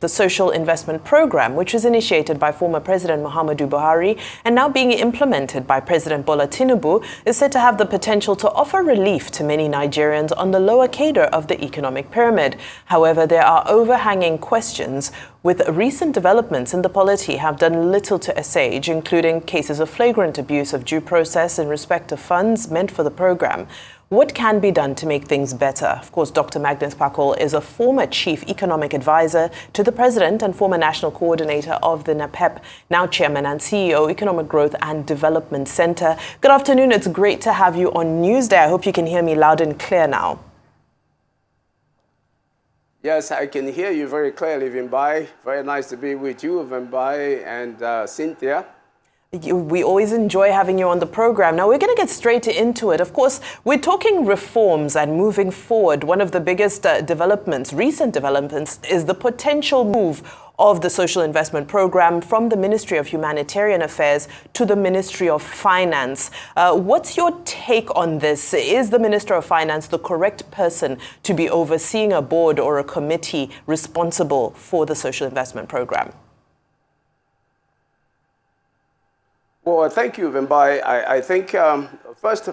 The Social Investment Program, which was initiated by former President Muhammadu Buhari and now being implemented by President Bola Tinubu, is said to have the potential to offer relief to many Nigerians on the lower cadre of the economic pyramid. However, there are overhanging questions, with recent developments in the polity have done little to assuage, including cases of flagrant abuse of due process in respect of funds meant for the program. What can be done to make things better? Of course, Dr. Magnus Kpakol is a former chief economic advisor to the president and former national coordinator of the NAPEP, now chairman and CEO, Economic Growth and Development Center. Good afternoon. It's great to have you on Newsday. I hope you can hear me loud and clear now. Yes, I can hear you very clearly, Vimbai. Very nice to be with you, Vimbai and Cynthia. We always enjoy having you on the program. Now, we're going to get straight into it. Of course, we're talking reforms and moving forward. One of the biggest recent developments, is the potential move of the Social Investment Program from the Ministry of Humanitarian Affairs to the Ministry of Finance. What's your take on this? Is the Minister of Finance the correct person to be overseeing a board or a committee responsible for the Social Investment Program? Well, thank you, Vimbai. I think, first,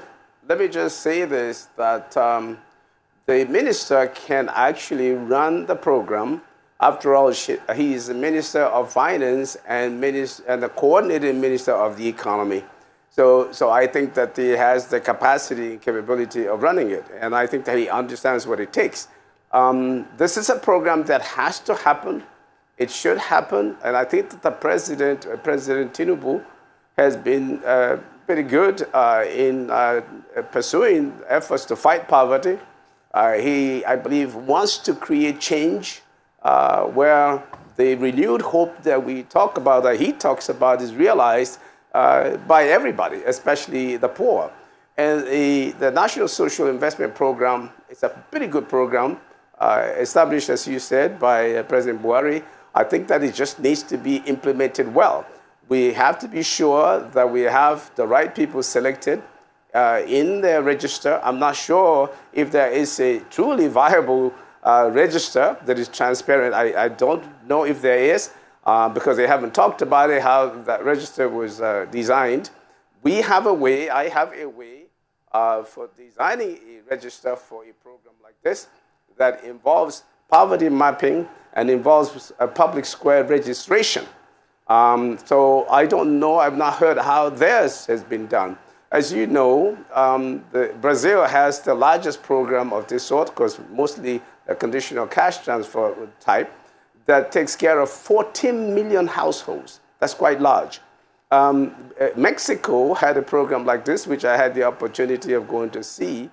let me just say this, that the minister can actually run the program. After all, he is the Minister of Finance and the coordinating Minister of the Economy. So I think that he has the capacity and capability of running it, and I think that he understands what it takes. This is a program that has to happen. It should happen, and I think that the President Tinubu, has been pretty good in pursuing efforts to fight poverty. He, I believe, wants to create change where the renewed hope that we talk about, that he talks about, is realized by everybody, especially the poor. And the National Social Investment Program is a pretty good program, established, as you said, by President Buhari. I think that it just needs to be implemented well. We have to be sure that we have the right people selected in the register. I'm not sure if there is a truly viable register that is transparent. I don't know if there is because they haven't talked about it, how that register was designed. We have a way, I have a way for designing a register for a program like this that involves poverty mapping and involves a public square registration. So I don't know, I've not heard how theirs has been done. As you know, Brazil has the largest program of this sort, because mostly a conditional cash transfer type, that takes care of 14 million households. That's quite large. Mexico had a program like this, which I had the opportunity of going to see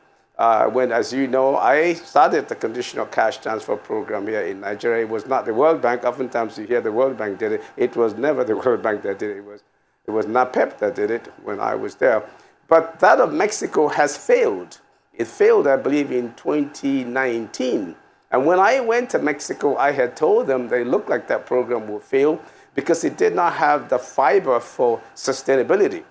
when, as you know, I started the conditional cash transfer program here in Nigeria. It was not the World Bank. Oftentimes you hear the World Bank did it. It was never the World Bank that did it. It was NAPEP that did it when I was there. But that of Mexico has failed. It failed, I believe, in 2019. And when I went to Mexico, I had told them they looked like that program would fail because it did not have the fiber for sustainability.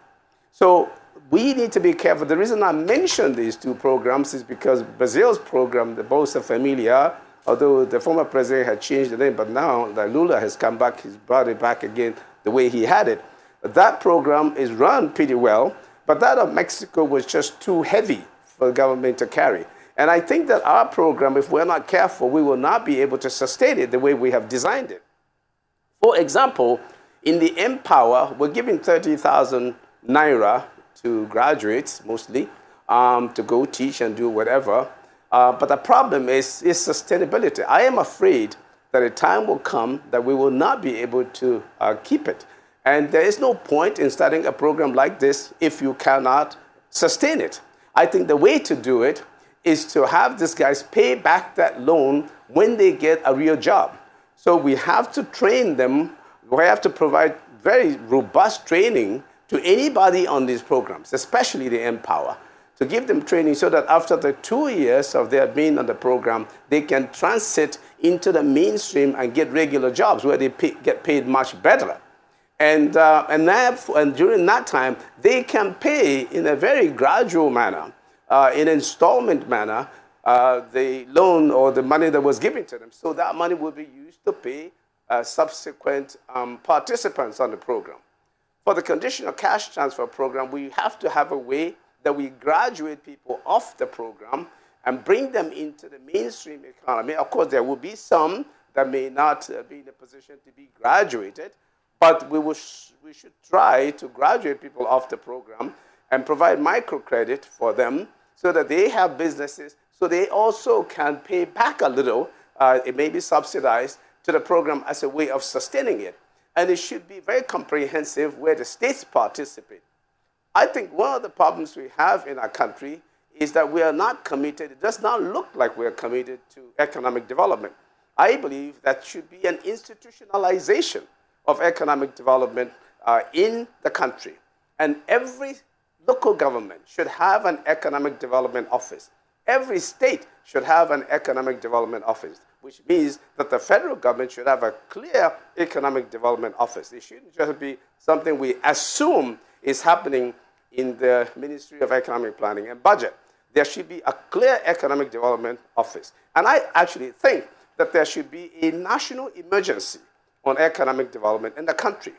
So we need to be careful. The reason I mentioned these two programs is because Brazil's program, the Bolsa Familiar, although the former president had changed the name, but now that Lula has come back, he's brought it back again the way he had it. That program is run pretty well, but that of Mexico was just too heavy for the government to carry. And I think that our program, if we're not careful, we will not be able to sustain it the way we have designed it. For example, in the Empower, we're giving 30,000 naira to graduates, mostly, to go teach and do whatever. But the problem is sustainability. I am afraid that a time will come that we will not be able to keep it. And there is no point in starting a program like this if you cannot sustain it. I think the way to do it is to have these guys pay back that loan when they get a real job. So we have to train them. We have to provide very robust training to anybody on these programs, especially the Empower, to give them training so that after the 2 years of their being on the program, they can transit into the mainstream and get regular jobs where they get paid much better. And during that time, they can pay in a very gradual manner, in installment manner, the loan or the money that was given to them. So that money will be used to pay subsequent participants on the program. For the conditional cash transfer program, we have to have a way that we graduate people off the program and bring them into the mainstream economy. Of course, there will be some that may not be in a position to be graduated, but we should try to graduate people off the program and provide microcredit for them so that they have businesses, so they also can pay back a little, it may be subsidized, to the program as a way of sustaining it. And it should be very comprehensive where the states participate. I think one of the problems we have in our country is that we are not committed. It does not look like we are committed to economic development. I believe that should be an institutionalization of economic development in the country. And every local government should have an economic development office. Every state should have an economic development office, which means that the federal government should have a clear economic development office. It shouldn't just be something we assume is happening in the Ministry of Economic Planning and Budget. There should be a clear economic development office. And I actually think that there should be a national emergency on economic development in the country.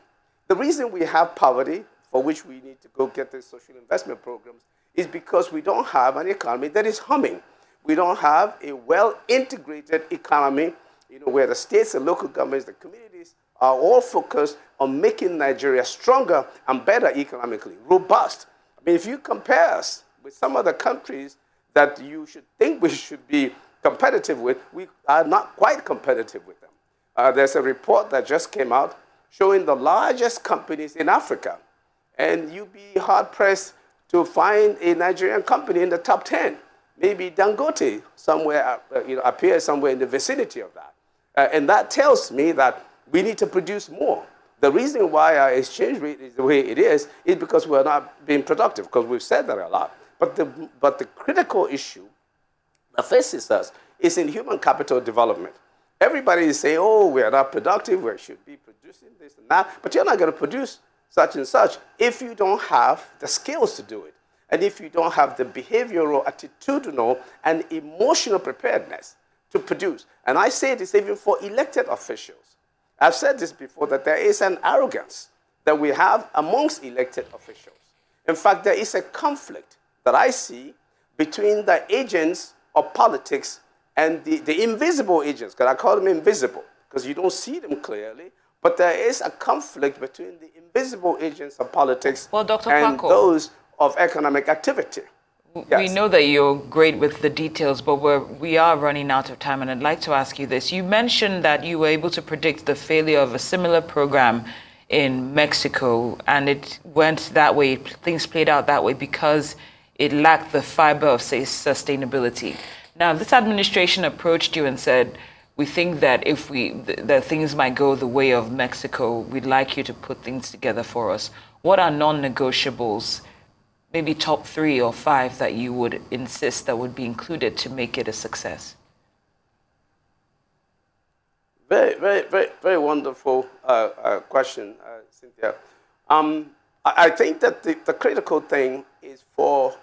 The reason we have poverty, for which we need to go get the social investment programs, is because we don't have an economy that is humming. We don't have a well-integrated economy, where the states and local governments, the communities are all focused on making Nigeria stronger and better economically, robust. I mean, if you compare us with some other countries that you should think we should be competitive with, we are not quite competitive with them. There's a report that just came out showing the largest companies in Africa, and you'd be hard-pressed to find a Nigerian company in the top 10. Maybe Dangote somewhere, appears somewhere in the vicinity of that. And that tells me that we need to produce more. The reason why our exchange rate is the way it is because we're not being productive, because we've said that a lot. But the critical issue that faces us is in human capital development. Everybody is saying, oh, we are not productive, we should be producing this and that, but you're not going to produce such and such if you don't have the skills to do it, and if you don't have the behavioral, attitudinal, and emotional preparedness to produce. And I say this even for elected officials. I've said this before, that there is an arrogance that we have amongst elected officials. In fact, there is a conflict that I see between the agents of politics and the invisible agents, because I call them invisible, because you don't see them clearly, but there is a conflict between the invisible agents of politics and Kpakol, those of economic activity. Yes. We know that you're great with the details, but we are running out of time, and I'd like to ask you this. You mentioned that you were able to predict the failure of a similar program in Mexico, and it went that way, things played out that way because it lacked the fiber of, say, sustainability. Now, this administration approached you and said, we think that if that things might go the way of Mexico, we'd like you to put things together for us. What are non-negotiables, maybe top 3 or 5 that you would insist that would be included to make it a success? Very, very, very, very wonderful question, Cynthia. I think that the critical thing is for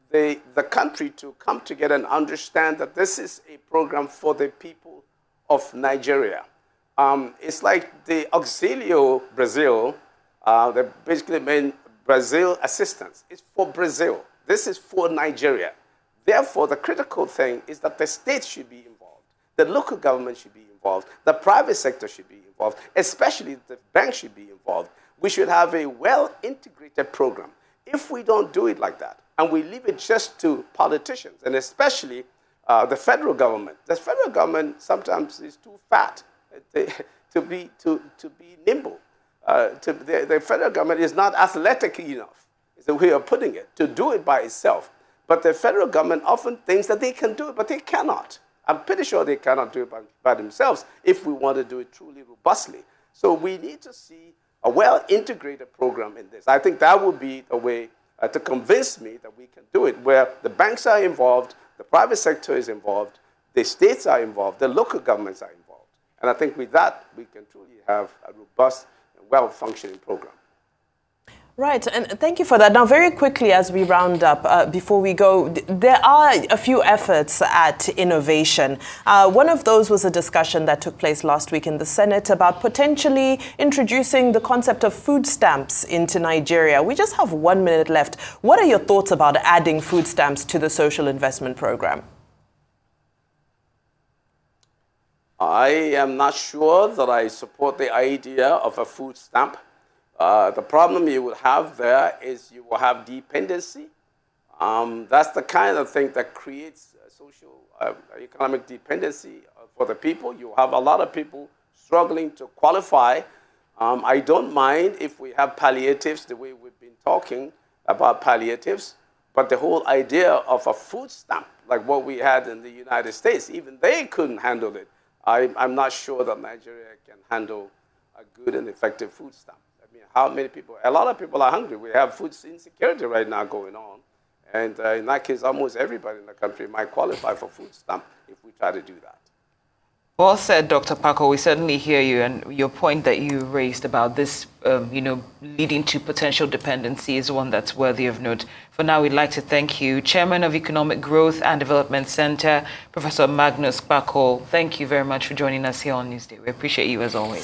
the country to come together and understand that this is a program for the people of Nigeria. It's like the Auxilio Brazil, that basically meant Brazil assistance. It's for Brazil. This is for Nigeria. Therefore, the critical thing is that the state should be involved. The local government should be involved. The private sector should be involved. Especially the bank should be involved. We should have a well-integrated program. If we don't do it like that, and we leave it just to politicians, and especially the federal government sometimes is too fat to be nimble. The federal government is not athletic enough, is the way of putting it, to do it by itself. But the federal government often thinks that they can do it, but they cannot. I'm pretty sure they cannot do it by themselves if we want to do it truly robustly. So we need to see a well-integrated program in this. I think that would be the way to convince me that we can do it, where the banks are involved, the private sector is involved, the states are involved, the local governments are involved. And I think with that, we can truly have a robust and well-functioning program. Right, and thank you for that. Now, very quickly, as we round up, before we go, there are a few efforts at innovation. One of those was a discussion that took place last week in the Senate about potentially introducing the concept of food stamps into Nigeria. We just have 1 minute left. What are your thoughts about adding food stamps to the social investment program? I am not sure that I support the idea of a food stamp. The problem you will have there is you will have dependency. That's the kind of thing that creates social, economic dependency for the people. You have a lot of people struggling to qualify. I don't mind if we have palliatives, the way we've been talking about palliatives, but the whole idea of a food stamp, like what we had in the United States, even they couldn't handle it. I'm not sure that Nigeria can handle a good and effective food stamp. I mean, how many people? A lot of people are hungry. We have food insecurity right now going on. And in that case, almost everybody in the country might qualify for food stamp if we try to do that. Well said, Dr. Kpakol. We certainly hear you, and your point that you raised about this, leading to potential dependency is one that's worthy of note. For now, we'd like to thank you, Chairman of Economic Growth and Development Center, Professor Magnus Kpakol. Thank you very much for joining us here on Newsday. We appreciate you as always.